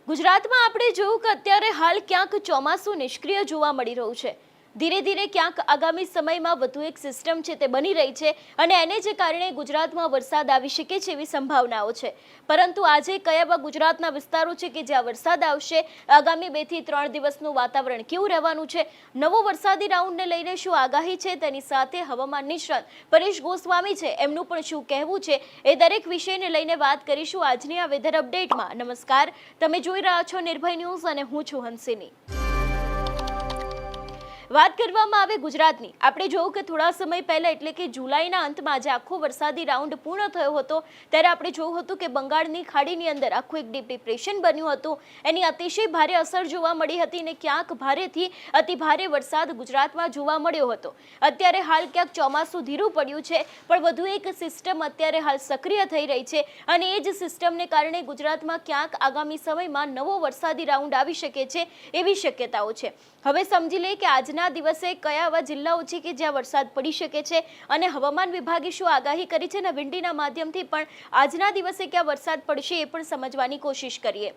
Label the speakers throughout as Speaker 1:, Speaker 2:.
Speaker 1: ગુજરાતમાં આપણે જોયું કે અત્યારે હાલ ક્યાંક ચોમાસું નિષ્ક્રિય જોવા મળી રહ્યું છે। ધીરે ધીરે ક્યાંક આગામી સમયમાં વધુ એક સિસ્ટમ છે તે બની રહી છે અને એને જે કારણે ગુજરાતમાં વરસાદ આવી શકે છે એવી સંભાવનાઓ છે। પરંતુ આજે કયા એવા ગુજરાતના વિસ્તારો છે કે જ્યાં વરસાદ આવશે, આગામી 2 થી 3 દિવસનું વાતાવરણ કેવું રહેવાનું છે, નવો વરસાદી રાઉન્ડને લઈને શું આગાહી છે, તેની સાથે હવામાન નિષ્ણાત પરેશ ગોસ્વામી છે એમનું પણ શું કહેવું છે, એ દરેક વિષયને લઈને વાત કરીશું આજની આ વેધર અપડેટમાં। નમસ્કાર, તમે જોઈ રહ્યા છો નિર્ભય ન્યૂઝ અને હું છું હંસિની। વાત કરવામાં આવે ગુજરાતની, આપણે જોયું કે થોડા સમય પહેલા એટલે કે જુલાઈના અંતમાં જે આખો વરસાદી રાઉન્ડ પૂર્ણ થયો હતો ત્યારે આપણે જોયું હતું કે બંગાળની ખાડીની અંદર આખું એક ડીપ ડિપ્રેશન બન્યું હતું। એની અતિશય ભારે અસર જોવા મળી હતી અને ક્યાંક ભારેથી અતિ ભારે વરસાદ ગુજરાતમાં જોવા મળ્યો હતો। અત્યારે હાલ ક્યાંક ચોમાસું ધીરું પડ્યું છે પણ વધુ એક સિસ્ટમ અત્યારે હાલ સક્રિય થઈ રહી છે અને એ જ સિસ્ટમને કારણે ગુજરાતમાં ક્યાંક આગામી સમયમાં નવો વરસાદી રાઉન્ડ આવી શકે છે એવી શક્યતાઓ છે। હવે સમજી લઈએ કે આજના દિવસે કયા એવા જિલ્લાઓ છે કે જ્યાં વરસાદ પડી શકે છે અને હવામાન વિભાગે શું આગાહી કરી છે અને વિંડીના માધ્યમથી પણ આજના દિવસે ક્યાં વરસાદ પડશે એ પણ સમજવાની કોશિશ કરીએ।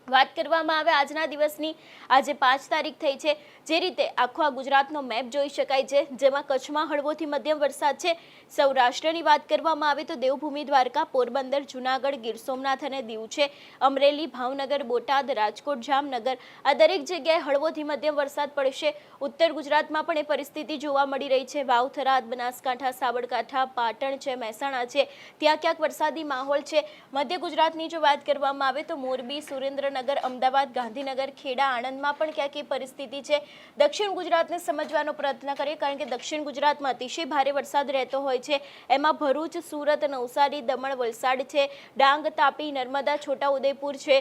Speaker 1: વાત કરવામાં આવે આજના દિવસની, આજે 5 તારીખ થઈ છે। જે રીતે આખો આ ગુજરાતનો મેપ જોઈ શકાય છે જેમાં કચ્છમાં હળવોથી મધ્યમ વરસાદ છે। સૌરાષ્ટ્રની વાત કરવામાં આવે તો દેવભૂમિ, દ્વારકા, પોરબંદર, જૂનાગઢ, ગીર સોમનાથ અને દીવ છે। અમરેલી, ભાવનગર, બોટાદ, રાજકોટ, જામનગર આ દરેક જગ્યાએ હળવોથી મધ્યમ વરસાદ પડશે। ઉત્તર ગુજરાતમાં પણ એ પરિસ્થિતિ જોવા મળી રહી છે। વાવ, થરાદ, બનાસકાંઠા, સાબરકાંઠા, પાટણ છે, મહેસાણા છે, ત્યાં ક્યાંક વરસાદી માહોલ છે। મધ્ય ગુજરાતની જો વાત કરવામાં આવે તો મોરબી, સુરેન્દ્રનગર, અમદાવાદ, ગાંધીનગર, ખેડા, આણંદમાં પણ ક્યાંક એ પરિસ્થિતિ છે। દક્ષિણ ગુજરાતને સમજવાનો પ્રયત્ન કરીએ કારણ કે દક્ષિણ ગુજરાતમાં અતિશય ભારે વરસાદ રહેતો હોય છે। એમાં ભરૂચ, સુરત, નવસારી, દમણ, વલસાડ છે, ડાંગ, તાપી, નર્મદા, છોટાઉદેપુર છે,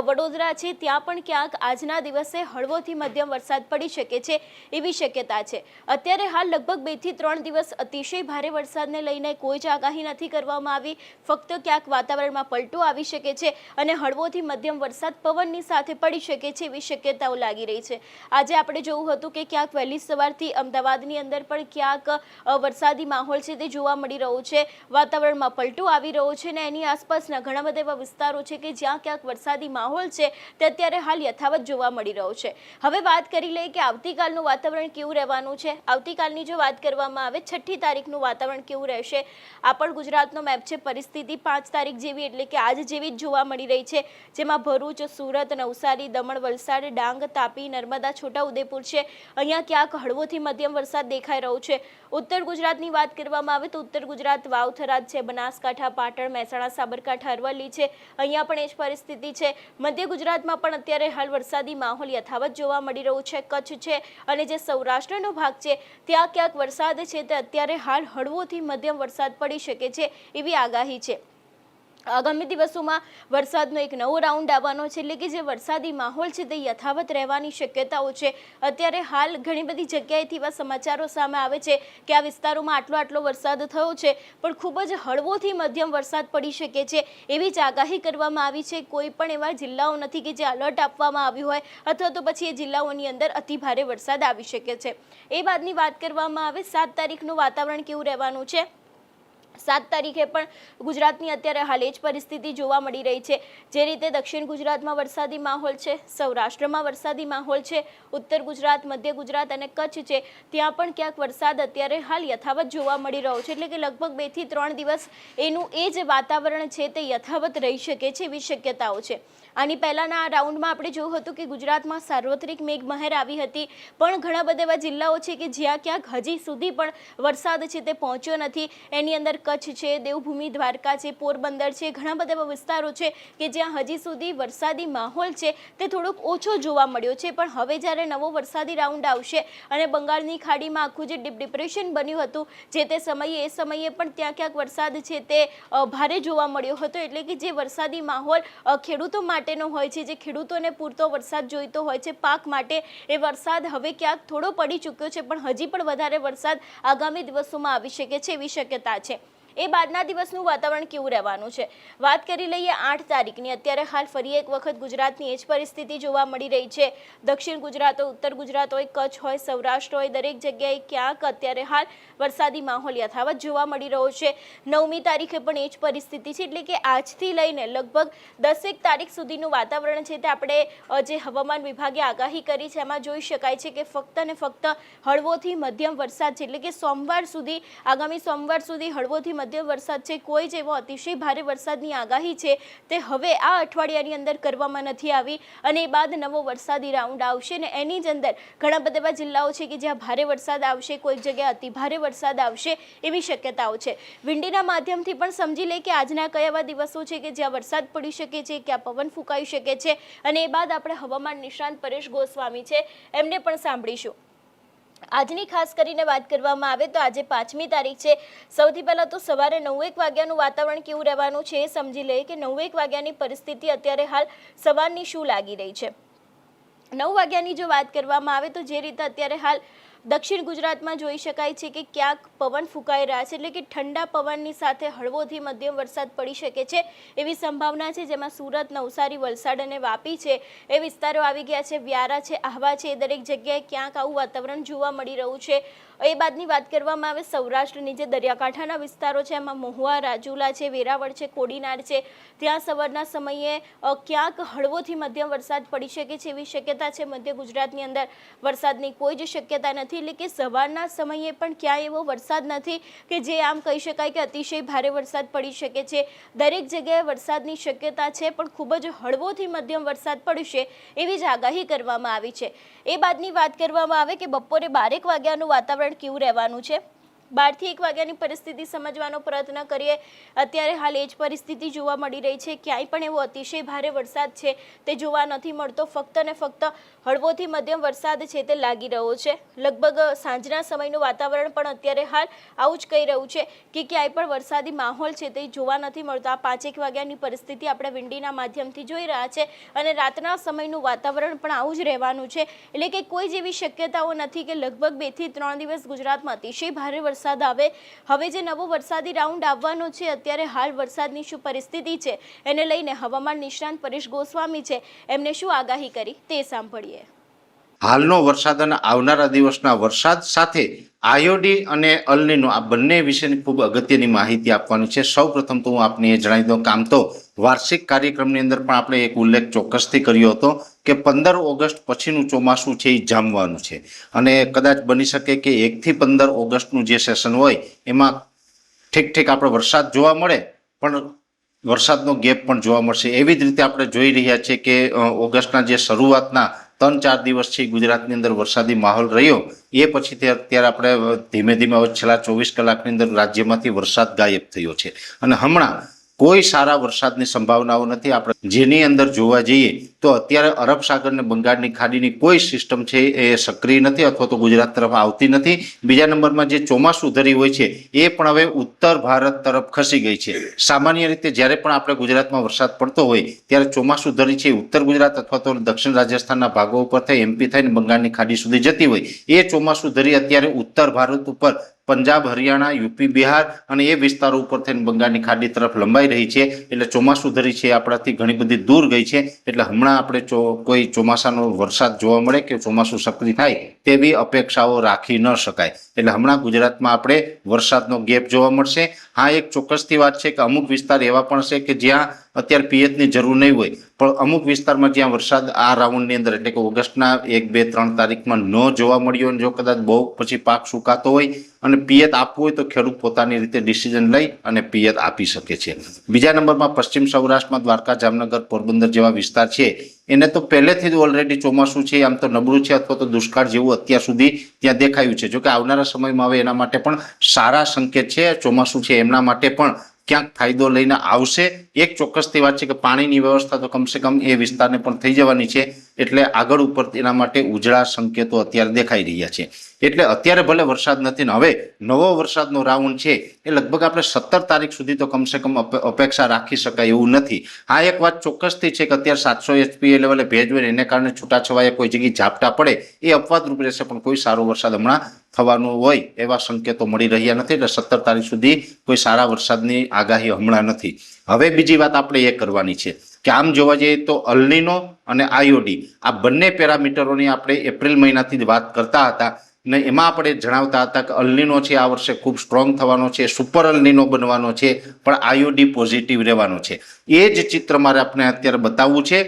Speaker 1: વડોદરા છે, ત્યાં પણ ક્યાંક આજના દિવસે હળવોથી મધ્યમ વરસાદ પડી શકે છે એવી શક્યતા છે। અત્યારે હાલ લગભગ 2 થી 3 દિવસ અતિશય ભારે વરસાદને લઈને કોઈ જ આગાહી નથી કરવામાં આવી, ફક્ત ક્યાંક વાતાવરણમાં પલટો આવી શકે છે અને હળવોથી મધ્યમ વરસાદ પવનની સાથે પડી શકે છે એવી શક્યતાઓ લાગી રહી છે। આજે આપણે જોયું હતું કે ક્યાંક વહેલી સવારથી અમદાવાદની અંદર પણ ક્યાંક વરસાદી માહોલ છે તે જોવા મળી રહ્યો છે, વાતાવરણમાં પલટો આવી રહ્યો છે અને એની આસપાસના ઘણા બધા એવા વિસ્તારો છે કે જ્યાં ક્યાંક વરસાદી માહોલ છે તે અત્યારે હાલ યથાવત જોવા મળી રહ્યો છે। હવે વાત કરી લઈએ કે આવતીકાલનું વાતાવરણ કેવું રહેવાનું છે। આવતીકાલની જો વાત કરવામાં આવે 6ઠી તારીખનું વાતાવરણ કેવું રહેશે, આ પણ ગુજરાતનો મેપ છે। પરિસ્થિતિ 5 તારીખ જેવી એટલે કે આજ જેવી જ જોવા મળી રહી છે જેમાં ભરૂચ, સુરત, નવસારી, દમણ, વલસાડ, ડાંગ, તાપી, નર્મદા, છોટાઉદેપુર છે, અહીંયા ક્યાંક હળવોથી મધ્યમ વરસાદ દેખાઈ રહ્યો છે। ઉત્તર ગુજરાતની વાત કરવામાં આવે તો ઉત્તર ગુજરાત, વાવ, થરાદ છે, બનાસકાંઠા, પાટણ, મહેસાણા, સાબરકાંઠા, અરવલ્લી છે, અહીંયા પણ એ જ પરિસ્થિતિ છે। મધ્ય ગુજરાતમાં પણ અત્યારે હાલ વરસાદી માહોલ યથાવત જોવા મળી રહ્યો છે। કચ્છ છે અને જે સૌરાષ્ટ્રનો ભાગ છે ત્યાં ક્યાંક વરસાદ છે તે અત્યારે હાલ હળવોથી મધ્યમ વરસાદ પડી શકે છે એવી આગાહી છે। આગામી દિવસોમાં વરસાદનો એક નવો રાઉન્ડ આવવાનો છે એટલે કે જે વરસાદી માહોલ છે તે યથાવત રહેવાની શક્યતાઓ છે। અત્યારે હાલ ઘણી બધી જગ્યાએથી એવા સમાચારો સામે આવે છે કે આ વિસ્તારોમાં આટલો વરસાદ થયો છે પણ ખૂબ જ હળવોથી મધ્યમ વરસાદ પડી શકે છે એવી જ આગાહી કરવામાં આવી છે। કોઈ પણ એવા જિલ્લાઓ નથી કે જે એલર્ટ આપવામાં આવ્યું હોય અથવા તો પછી એ જિલ્લાઓની અંદર અતિ ભારે વરસાદ આવી શકે છે। એ બાદની વાત કરવામાં આવે 7 તારીખનું વાતાવરણ કેવું રહેવાનું છે। 7 તારીખે પણ ગુજરાતની અત્યારે હાલ એ જ પરિસ્થિતિ જોવા મળી રહી છે। જે રીતે દક્ષિણ ગુજરાતમાં વરસાદી માહોલ છે, સૌરાષ્ટ્રમાં વરસાદી માહોલ છે, ઉત્તર ગુજરાત, મધ્ય ગુજરાત અને કચ્છ છે ત્યાં પણ ક્યાંક વરસાદ અત્યારે હાલ યથાવત જોવા મળી રહ્યો છે એટલે કે લગભગ 2 થી 3 દિવસ એનું એ જ વાતાવરણ છે તે યથાવત રહી શકે છે એવી શક્યતાઓ છે। આની પહેલાના આ રાઉન્ડમાં આપણે જોયું હતું કે ગુજરાતમાં સાર્વત્રિક મેઘમહેર આવી હતી પણ ઘણા બધા એવા જિલ્લાઓ છે કે જ્યાં ક્યાંક હજી સુધી પણ વરસાદ છે તે પહોંચ્યો નથી। એની અંદર કચ્છ છે, દેવભૂમિ, દ્વારકા છે, પોરબંદર છે, ઘણા બધા એવા વિસ્તારો છે કે જ્યાં હજી સુધી વરસાદી માહોલ છે તે થોડોક ઓછો જોવા મળ્યો છે। પણ હવે જ્યારે નવો વરસાદી રાઉન્ડ આવશે અને બંગાળની ખાડીમાં આખું જે ડીપ ડિપ્રેશન બન્યું હતું જે તે સમયે પણ ત્યાં ક્યાંક વરસાદ છે તે ભારે જોવા મળ્યો હતો એટલે કે જે વરસાદી માહોલ ખેડૂતો માટેનો હોય છે, જે ખેડૂતોને પૂરતો વરસાદ જોઈતો હોય છે પાક માટે, એ વરસાદ હવે ક્યાંક થોડો પડી ચૂક્યો છે પણ હજી પણ વધારે વરસાદ આગામી દિવસોમાં આવી શકે છે એવી શક્યતા છે। એ બાદના દિવસનું વાતાવરણ કેવું રહેવાનું છે વાત કરી લઈએ 8 તારીખની. અત્યારે હાલ ફરી એક વખત ગુજરાતની એ જ પરિસ્થિતિ જોવા મળી રહી છે. દક્ષિણ ગુજરાત હોય, ઉત્તર ગુજરાત હોય, કચ્છ હોય, સૌરાષ્ટ્ર હોય, દરેક જગ્યાએ ક્યાંક અત્યારે હાલ વરસાદી માહોલ યથાવત જોવા મળી રહ્યો છે. 9મી તારીખે પણ એ જ પરિસ્થિતિ છે, એટલે કે આજથી લઈને લગભગ 10 તારીખ સુધીનું વાતાવરણ છે તે આપણે જે હવામાન વિભાગે આગાહી કરી છે એમાં જોઈ શકાય છે કે ફક્ત ને ફક્ત હળવોથી મધ્યમ વરસાદ છે, એટલે કે સોમવાર સુધી, આગામી સોમવાર સુધી હળવોથી મધ્યમ વરસાદ છે. કોઈ જ એવો અતિશય ભારે વરસાદની આગાહી છે તે હવે આ અઠવાડિયાની અંદર કરવામાં નથી આવી અને એ બાદ નવો વરસાદી રાઉન્ડ આવશે ને એની જ અંદર ઘણા બધા એવા જિલ્લાઓ છે કે જ્યાં ભારે વરસાદ આવશે, કોઈક જગ્યાએ અતિ ભારે વરસાદ આવશે એવી શક્યતાઓ છે. વિંડીના માધ્યમથી પણ સમજી લે કે આજના કયા એવા દિવસો છે કે જ્યાં વરસાદ પડી શકે છે, ક્યાં પવન ફૂંકાઈ શકે છે અને એ બાદ આપણે હવામાન નિષ્ણાંત પરેશ ગોસ્વામી છે એમને પણ સાંભળીશું. આજની ખાસ કરીને વાત કરવામાં આવે તો આજે 5મી તારીખ છે. સૌથી પહેલાં તો સવારે 9:01 વાગ્યાનું વાતાવરણ કેવું રહેવાનું છે એ સમજી લઈએ કે 9:01 વાગ્યાની પરિસ્થિતિ અત્યારે હાલ સવારની શું લાગી રહી છે. 9 વાગ્યાની જો વાત કરવામાં આવે તો જે રીતે અત્યારે હાલ દક્ષિણ ગુજરાતમાં જોઈ શકાય છે કે ક્યાંક પવન ફૂંકાઈ રહ્યા છે, એટલે કે ઠંડા પવનની સાથે હળવોથી મધ્યમ વરસાદ પડી શકે છે એવી સંભાવના છે. જેમાં સુરત, નવસારી, વલસાડ અને વાપી છે એ વિસ્તારો આવી ગયા છે, વ્યારા છે, આહવા છે, એ દરેક જગ્યાએ ક્યાંક આવું વાતાવરણ જોવા મળી રહ્યું છે. એ બાદની વાત કરવામાં આવે સૌરાષ્ટ્રની જે દરિયાકાંઠાના વિસ્તારો છે એમાં મહુવા, રાજુલા છે, વેરાવળ છે, કોડીનાર છે, ત્યાં સવારના સમયે ક્યાંક હળવોથી મધ્યમ વરસાદ પડી શકે છે એવી શક્યતા છે. મધ્ય ગુજરાતની અંદર વરસાદની કોઈ જ શક્યતા નથી, એટલે કે સવારના સમયે પણ ક્યાંય એવો વરસાદ નથી કે જે આમ કહી શકાય કે અતિશય ભારે વરસાદ પડી શકે છે. દરેક જગ્યાએ વરસાદની શક્યતા છે પણ ખૂબ જ હળવોથી મધ્યમ વરસાદ પડશે એવી જ આગાહી કરવામાં આવી છે. એ બાદની વાત કરવામાં આવે કે બપોરે 12 વાગ્યાનું વાતાવરણ કેવું રહેવાનું છે. 12 થી 1 વાગ્યાની પરિસ્થિતિ સમજવાનો પ્રયત્ન કરીએ. અત્યારે હાલ એ જ પરિસ્થિતિ જોવા મળી રહી છે. ક્યાંય પણ એવો અતિશય ભારે વરસાદ છે તે જોવા નથી મળતો. ફક્ત ને ફક્ત હળવોથી મધ્યમ વરસાદ છે તે લાગી રહ્યો છે. લગભગ સાંજના સમયનું વાતાવરણ પણ અત્યારે હાલ આવું જ કહી રહ્યું છે કે ક્યાંય પણ વરસાદી માહોલ છે તે જોવા નથી મળતો. આ 5-1 વાગ્યાની પરિસ્થિતિ આપણે વિંડીના માધ્યમથી જોઈ રહ્યા છે અને રાતના સમયનું વાતાવરણ પણ આવું જ રહેવાનું છે. એટલે કે કોઈ જેવી શક્યતાઓ નથી કે લગભગ 2 થી 3 દિવસ ગુજરાતમાં અતિશય ભારે વરસાદ આવે. હવે જે નવો વરસાદી રાઉન્ડ આવવાનો છે, અત્યારે હાલ વરસાદની શું પરિસ્થિતિ છે એને લઈને હવામાન નિષ્ણાંત પરેશ ગોસ્વામી છે એમને શું આગાહી કરી તે સાંભળીએ.
Speaker 2: હાલનો વરસાદ અને આવનારા દિવસના વરસાદ સાથે આયોડી અને અલનીનો આ બંને વિશેની ખૂબ અગત્યની માહિતી આપવાની છે. સૌ પ્રથમ તો હું આપને એ જણાવી દઉં કે આમ તો વાર્ષિક કાર્યક્રમની અંદર પણ આપણે એક ઉલ્લેખ ચોક્કસથી કર્યો હતો કે 15 ઓગસ્ટ પછીનું ચોમાસું છે એ જામવાનું છે અને કદાચ બની શકે કે 1 થી 15 ઓગસ્ટનું જે સેશન હોય એમાં ઠીક આપણે વરસાદ જોવા મળે પણ વરસાદનો ગેપ પણ જોવા મળશે. એવી જ રીતે આપણે જોઈ રહ્યા છીએ કે ઓગસ્ટના જે શરૂઆતના 3-4 દિવસ છે ગુજરાતની અંદર વરસાદી માહોલ રહ્યો. એ પછી અત્યારે આપણે ધીમે ધીમે છેલ્લા 24 કલાકની અંદર રાજ્યમાંથી વરસાદ ગાયબ થયો છે અને હમણાં કોઈ સારા વરસાદની સંભાવનાઓ નથી. આપણે જેની અંદર જોવા જઈએ તો અત્યારે અરબ સાગર અને બંગાળની ખાડીની કોઈ સિસ્ટમ છે એ સક્રિય નથી અથવા તો ગુજરાત તરફ આવતી નથી. બીજા નંબરમાં જે ચોમાસું ધરી હોય છે એ પણ હવે ઉત્તર ભારત તરફ ખસી ગઈ છે. સામાન્ય રીતે જ્યારે પણ આપણે ગુજરાતમાં વરસાદ પડતો હોય ત્યારે ચોમાસું ધરી છે ઉત્તર ગુજરાત અથવા તો દક્ષિણ રાજસ્થાનના ભાગો ઉપર થઈ એમપી થઈને બંગાળની ખાડી સુધી જતી હોય. એ ચોમાસું ધરી અત્યારે ઉત્તર ભારત ઉપર પંજાબ, હરિયાણા, યુપી, બિહાર અને એ વિસ્તારો ઉપર થઈને બંગાળની ખાડી તરફ લંબાઈ રહી છે. એટલે ચોમાસું ધરી છે આપણાથી ઘણી બધી દૂર ગઈ છે. એટલે હમણાં આપણે કોઈ ચોમાસાનો વરસાદ જોવા મળે કે ચોમાસું સક્રિય થાય તેવી અપેક્ષાઓ રાખી ન શકાય. એટલે હમણાં ગુજરાતમાં આપણે વરસાદનો ગેપ જોવા મળશે. હા, એક ચોક્કસથી વાત છે કે અમુક વિસ્તાર એવા પણ છે કે જ્યાં અત્યારે પિયતની જરૂર નહીં હોય પણ અમુક વિસ્તારમાં જ્યાં વરસાદ આ રાઉન્ડની અંદર એટલે કે ઓગસ્ટના 1, 2, 3 તારીખમાં ન જોવા મળ્યો અને જો કદાચ બહુ પછી પાક સુકાતો હોય અને પિયત આપવું હોય તો ખેડૂત પોતાની રીતે ડિસિઝન લઈ અને પિયત આપી શકે છે. બીજા નંબરમાં પશ્ચિમ સૌરાષ્ટ્રમાં દ્વારકા, જામનગર, પોરબંદર જેવા વિસ્તાર છે એને તો પહેલેથી જ ઓલરેડી ચોમાસું છે આમ તો નબળું છે અથવા તો દુષ્કાળ જેવું અત્યાર સુધી ત્યાં દેખાયું છે. જોકે આવનારા સમયમાં હવે એના માટે પણ સારા સંકેત છે. ચોમાસું છે એમના માટે પણ ક્યાંક ફાયદો લઈને આવશે. એક ચોક્કસથી વાત છે કે પાણીની વ્યવસ્થા તો કમસે કમ એ વિસ્તારને પણ થઈ જવાની છે. એટલે આગળ ઉપર એના માટે ઉજળા સંકેતો અત્યારે દેખાઈ રહ્યા છે. એટલે અત્યારે ભલે વરસાદ નથી ને હવે નવો વરસાદનો રાઉન્ડ છે એ લગભગ આપણે 17 તારીખ સુધી તો કમસે કમ અપેક્ષા રાખી શકાય એવું નથી. આ એક વાત ચોક્કસથી છે કે અત્યારે 700 HPA લેવલે ભેજ હોય એને કારણે છૂટાછવાયા કોઈ જગ્યાએ ઝાપટા પડે એ અપવાદરૂપ રહેશે, પણ કોઈ સારો વરસાદ હમણાં થવાનું હોય એવા સંકેતો મળી રહ્યા નથી. એટલે 17 તારીખ સુધી કોઈ સારા વરસાદની આગાહી હમણાં નથી. હવે બીજી વાત આપણે એ કરવાની છે કે આમ જોવા જઈએ તો અલ્નીનો અને આયોડી આ બંને પેરામીટરોની આપણે એપ્રિલ મહિનાથી જ વાત કરતા હતા ને એમાં આપણે જણાવતા હતા કે અલ્નીનો છે આ વર્ષે ખૂબ સ્ટ્રોંગ થવાનો છે, સુપર અલ્નીનો બનવાનો છે, પણ આયોડી પોઝિટિવ રહેવાનો છે. એ જ ચિત્ર મારે આપણે અત્યારે બતાવવું છે.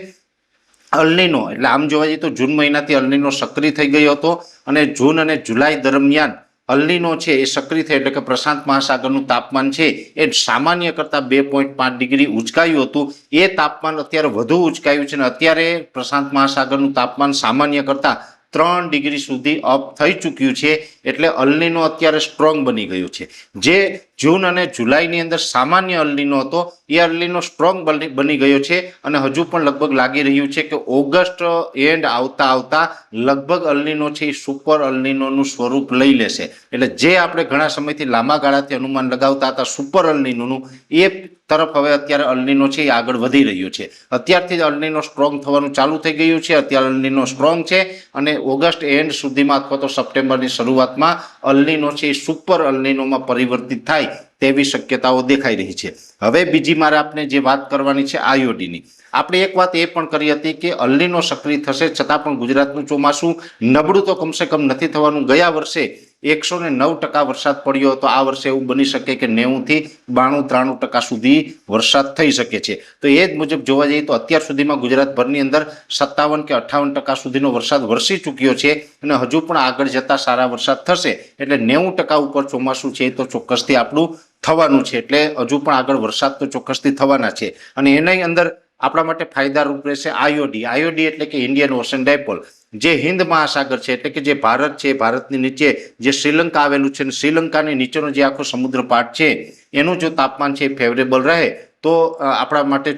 Speaker 2: અલ્નીનો એટલે આમ જોવા જઈએ તો જૂન મહિનાથી અલ્નીનો સક્રિય થઈ ગયો હતો અને જૂન અને જુલાઈ દરમિયાન અલ્નીનો છે એ સક્રિય થઈ એટલે કે પ્રશાંત મહાસાગરનું તાપમાન છે એ સામાન્ય કરતાં 2.5 ડિગ્રી ઉંચકાયું હતું. એ તાપમાન અત્યારે વધુ ઉંચકાયું છે અને અત્યારે પ્રશાંત મહાસાગરનું તાપમાન સામાન્ય કરતાં 3 ડિગ્રી સુધી અપ થઈ ચૂક્યું છે. એટલે અલ્નીનો અત્યારે સ્ટ્રોંગ બની ગયું છે. જે જૂન અને જુલાઈની અંદર સામાન્ય અલ્નીનો હતો એ અલ્નીનો સ્ટ્રોંગ બની ગયો છે અને હજુ પણ લગભગ લાગી રહ્યું છે કે ઓગસ્ટ એન્ડ આવતા લગભગ અલ્નીનો છે એ સુપર અલ્નીનોનું સ્વરૂપ લઈ લેશે. એટલે જે આપણે ઘણા સમયથી લાંબા ગાળાથી અનુમાન લગાવતા હતા સુપર અલ્નીનોનું એ તરફ હવે અત્યારે અલ્નીનો છે એ આગળ વધી રહ્યું છે. અત્યારથી જ અલ્નીનો સ્ટ્રોંગ થવાનું ચાલુ થઈ ગયું છે. અત્યારે અલ્નીનો સ્ટ્રોંગ છે અને ઓગસ્ટ એન્ડ સુધીમાં અથવા તો સપ્ટેમ્બરની શરૂઆતમાં અલ્નીનો છે એ સુપર અલ્નીનોમાં પરિવર્તિત થાય તેવી શક્યતાઓ દેખાઈ રહી છે. હવે બીજી મારે આપણે જે વાત કરવાની છે આયોડીની. આપણે એક વાત એ પણ કરી હતી કે અલ્નીનો સક્રિય થશે છતાં પણ ગુજરાતનું ચોમાસું નબળું તો કમસે કમ નથી થવાનું. ગયા વર્ષે 109% વરસાદ પડ્યો હતો. આ વર્ષે એવું બની શકે કે 90 થી 92-93% સુધી વરસાદ થઈ શકે છે. તો એ જ મુજબ જોવા જઈએ તો અત્યાર સુધીમાં ગુજરાતભરની અંદર 57 કે 58% સુધીનો વરસાદ વરસી ચૂક્યો છે અને હજુ પણ આગળ જતા સારા વરસાદ થશે એટલે 90% ઉપર ચોમાસું છે તો ચોક્કસથી આપણું થવાનું છે. એટલે હજુ પણ આગળ વરસાદ તો ચોક્કસથી થવાના છે અને એની અંદર આપણા માટે ફાયદારૂપ રહેશે આયોડી. આયોડી એટલે કે ઇન્ડિયન ઓશન ડાયપોલ, જે હિન્દ મહાસાગર છે એટલે કે જે ભારત છે, ભારતની નીચે જે શ્રીલંકા આવેલું છે અને શ્રીલંકાની નીચેનો જે આખો સમુદ્ર પાટ છે એનું જો તાપમાન છે ફેવરેબલ રહે તો આપણા માટે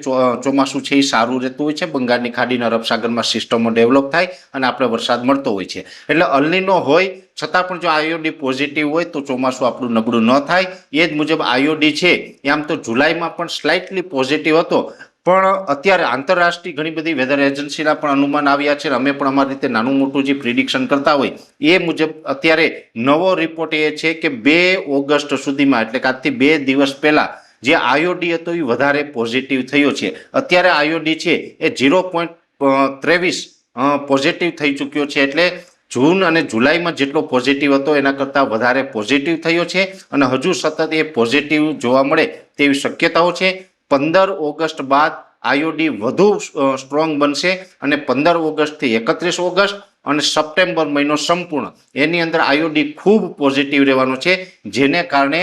Speaker 2: ચોમાસું છે એ સારું રહેતું હોય છે. બંગાળની ખાડીના અરબ સાગરમાં સિસ્ટમો ડેવલપ થાય અને આપણે વરસાદ મળતો હોય છે. એટલે અલ્નીનો હોય છતાં પણ જો આયોડી પોઝિટિવ હોય તો ચોમાસું આપણું નબળું ન થાય. એ જ મુજબ આયોડી છે એ આમ તો જુલાઈમાં પણ સ્લાઇટલી પોઝિટિવ હતો, પણ અત્યારે આંતરરાષ્ટ્રીય ઘણી બધી વેધર એજન્સીના પણ અનુમાન આવ્યા છે. અમે પણ અમારી રીતે નાનું મોટું જે પ્રિડિક્શન કરતા હોય એ મુજબ અત્યારે નવો રિપોર્ટ એ છે કે 2 ઓગસ્ટ સુધીમાં એટલે કે આજથી 2 દિવસ પહેલા જે આયોડી હતો એ વધારે પોઝિટિવ થયો છે. અત્યારે આયોડી છે એ 0.23 પોઝિટિવ થઈ ચૂક્યો છે. એટલે જૂન અને જુલાઈમાં જેટલો પોઝિટિવ હતો એના કરતાં વધારે પોઝિટિવ થયો છે અને હજુ સતત એ પોઝિટિવ જોવા મળે તેવી શક્યતાઓ છે. 15 ઓગસ્ટ બાદ આયોડી વધુ સ્ટ્રોંગ બનશે અને 15 ઓગસ્ટથી 31 ઓગસ્ટ અને સપ્ટેમ્બર મહિનો સંપૂર્ણ એની અંદર આયોડી ખૂબ પોઝિટિવ રહેવાનો છે, જેને કારણે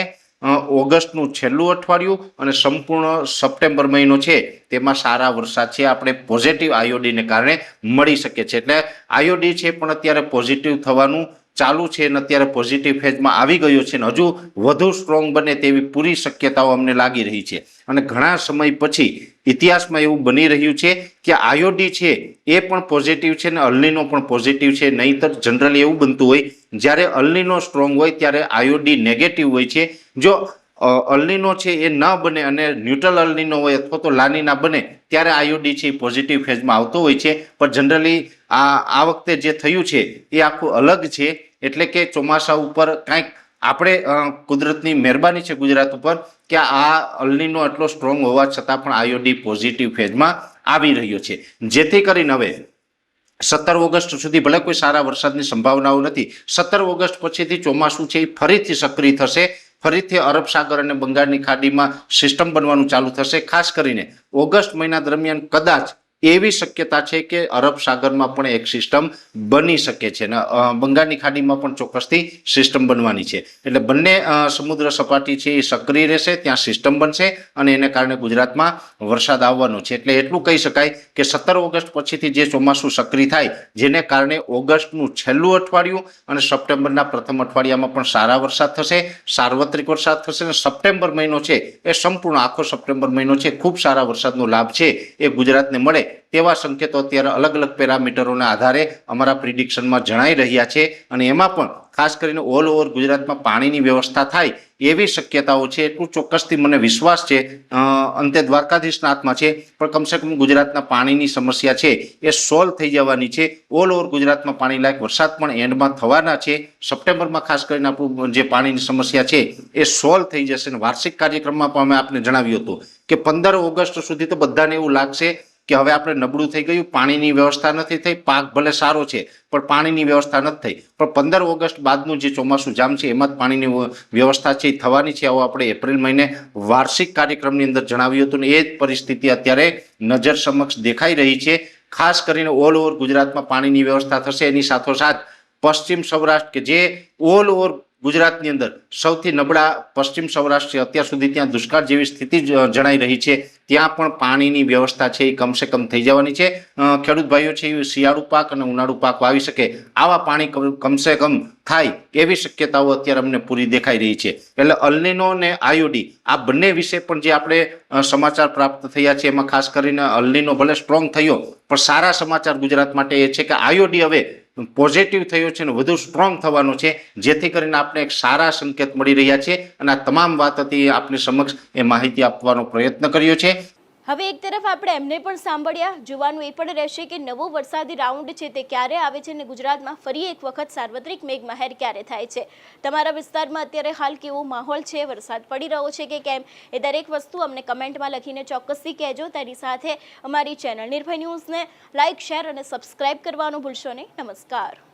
Speaker 2: ઓગસ્ટનું છેલ્લું અઠવાડિયું અને સંપૂર્ણ સપ્ટેમ્બર મહિનો છે તેમાં સારા વરસાદ છે આપણે પોઝિટિવ આયોડીને કારણે મળી શકે છે. એટલે આયોડી છે પણ અત્યારે પોઝિટિવ થવાનું ચાલુ છે અને અત્યારે પોઝિટિવ ફેઝમાં આવી ગયો છે અને હજુ વધુ સ્ટ્રોંગ બને તેવી પૂરી શક્યતાઓ અમને લાગી રહી છે. અને ઘણા સમય પછી ઇતિહાસમાં એવું બની રહ્યું છે કે આયોડી છે એ પણ પોઝિટિવ છે અને અલ્નીનો પણ પોઝિટિવ છે. નહીંતર જનરલી એવું બનતું હોય જ્યારે અલ્નીનો સ્ટ્રોંગ હોય ત્યારે આયોડી નેગેટિવ હોય છે. જો અલ્નીનો છે એ ન બને અને ન્યુટ્રલ અલ્નીનો હોય અથવા તો લાનીના બને ત્યારે આયોડી છે એ પોઝિટિવ ફેઝમાં આવતો હોય છે. પણ જનરલી આ વખતે જે થયું છે એ આખું અલગ છે. એટલે કે ચોમાસા ઉપર કાંઈક આપણે કુદરતની મહેરબાની છે ગુજરાત ઉપર કે આ અલ્નીનો એટલો સ્ટ્રોંગ હોવા છતાં પણ આયોડી પોઝિટિવ ફેઝમાં આવી રહ્યો છે. જેથી કરીને હવે 17 ઓગસ્ટ સુધી ભલે કોઈ સારા વરસાદની સંભાવનાઓ નથી, 17 ઓગસ્ટ પછીથી ચોમાસું છે એ ફરીથી સક્રિય થશે. ફરીથી અરબ સાગર અને બંગાળની ખાડીમાં સિસ્ટમ બનવાનું ચાલુ થશે. ખાસ કરીને ઓગસ્ટ મહિના દરમિયાન કદાચ એવી શક્યતા છે કે અરબ સાગરમાં પણ એક સિસ્ટમ બની શકે છે અને બંગાળની ખાડીમાં પણ ચોક્કસથી સિસ્ટમ બનવાની છે. એટલે બંને સમુદ્ર સપાટી છે એ સક્રિય રહેશે, ત્યાં સિસ્ટમ બનશે અને એને કારણે ગુજરાતમાં વરસાદ આવવાનો છે. એટલે એટલું કહી શકાય કે 17 ઓગસ્ટ પછીથી જે ચોમાસું સક્રિય થાય જેને કારણે ઓગસ્ટનું છેલ્લું અઠવાડિયું અને સપ્ટેમ્બરના પ્રથમ અઠવાડિયામાં પણ સારા વરસાદ થશે, સાર્વત્રિક વરસાદ થશે અને સપ્ટેમ્બર મહિનો છે એ સંપૂર્ણ આખો સપ્ટેમ્બર મહિનો છે ખૂબ સારા વરસાદનો લાભ છે એ ગુજરાતને મળે તેવા સંકેતો અત્યારે અલગ અલગ પેરામીટરોના આધારે અમારા પ્રિડિક્શનમાં જણાઈ રહ્યા છે અને એમાં પણ ખાસ કરીને ઓલ ઓવર ગુજરાતમાં પાણીની વ્યવસ્થા થાય એવી શક્યતાઓ છે. એટલું ચોક્કસથી મને વિશ્વાસ છે. અંતે દ્વારકાધીશના હાથમાં છે, પણ કમસે કમ ગુજરાતના પાણીની સમસ્યા છે એ સોલ્વ થઈ જવાની છે. ઓલ ઓવર ગુજરાતમાં પાણી લાયક વરસાદ પણ એન્ડમાં થવાના છે. સપ્ટેમ્બરમાં ખાસ કરીને આપણું જે પાણીની સમસ્યા છે એ સોલ્વ થઈ જશે. અને વાર્ષિક કાર્યક્રમમાં પણ અમે આપને જણાવ્યું હતું કે 15 ઓગસ્ટ સુધી તો બધાને એવું લાગશે કે હવે આપણે નબળું થઈ ગયું, પાણીની વ્યવસ્થા નથી થઈ. પાક ભલે સારો છે પણ પાણીની વ્યવસ્થા નથી થઈ. પણ 15 ઓગસ્ટ બાદનું જે ચોમાસું જામ છે એમાં જ પાણીની વ્યવસ્થા છે એ થવાની છે. આવું આપણે એપ્રિલ મહિને વાર્ષિક કાર્યક્રમની અંદર જણાવ્યું હતું ને એ જ પરિસ્થિતિ અત્યારે નજર સમક્ષ દેખાઈ રહી છે. ખાસ કરીને ઓલ ઓવર ગુજરાતમાં પાણીની વ્યવસ્થા થશે. એની સાથોસાથ પશ્ચિમ સૌરાષ્ટ્ર કે જે ઓલ ઓવર ગુજરાતની અંદર સૌથી નબળા પશ્ચિમ સૌરાષ્ટ્ર છે, અત્યાર સુધી ત્યાં દુષ્કાળ જેવી સ્થિતિ જણાઈ રહી છે, ત્યાં પણ પાણીની વ્યવસ્થા છે એ કમસે કમ થઈ જવાની છે. ખેડૂત ભાઈઓ છે એ શિયાળુ પાક અને ઉનાળુ પાક વાવી શકે આવા પાણી કમસે કમ થાય એવી શક્યતાઓ અત્યારે અમને પૂરી દેખાઈ રહી છે. એટલે અલ્નીનો અને આયોડી આ બંને વિશે પણ જે આપણે સમાચાર પ્રાપ્ત થયા છે એમાં ખાસ કરીને અલ્નીનો ભલે સ્ટ્રોંગ થયો પણ સારા સમાચાર ગુજરાત માટે એ છે કે આયોડી હવે પોઝિટિવ થયો છે અને વધુ સ્ટ્રોંગ થવાનો છે, જેથી કરીને આપણે એક સારા સંકેત મળી રહ્યા છે. અને આ તમામ વાત હતી આપની સમક્ષ એ માહિતી આપવાનો પ્રયત્ન કર્યો છે.
Speaker 1: હવે એક તરફ આપણે એમને પણ સાંભળ્યા, જોવાનું એ પણ રહેશે કે નવો વરસાદી રાઉન્ડ છે તે ક્યારે આવે છે અને ગુજરાતમાં ફરી એક વખત સાર્વત્રિક મેઘમહેર ક્યારે થાય છે. તમારા વિસ્તારમાં અત્યારે હાલ કેવો માહોલ છે, વરસાદ પડી રહ્યો છે કે કેમ, એ દરેક વસ્તુ અમને કમેન્ટમાં લખીને ચોક્કસથી કહેજો. તેની સાથે અમારી ચેનલ નિર્ભય ન્યૂઝને લાઇક, શેર અને સબસ્ક્રાઇબ કરવાનું ભૂલશો નહીં. નમસ્કાર.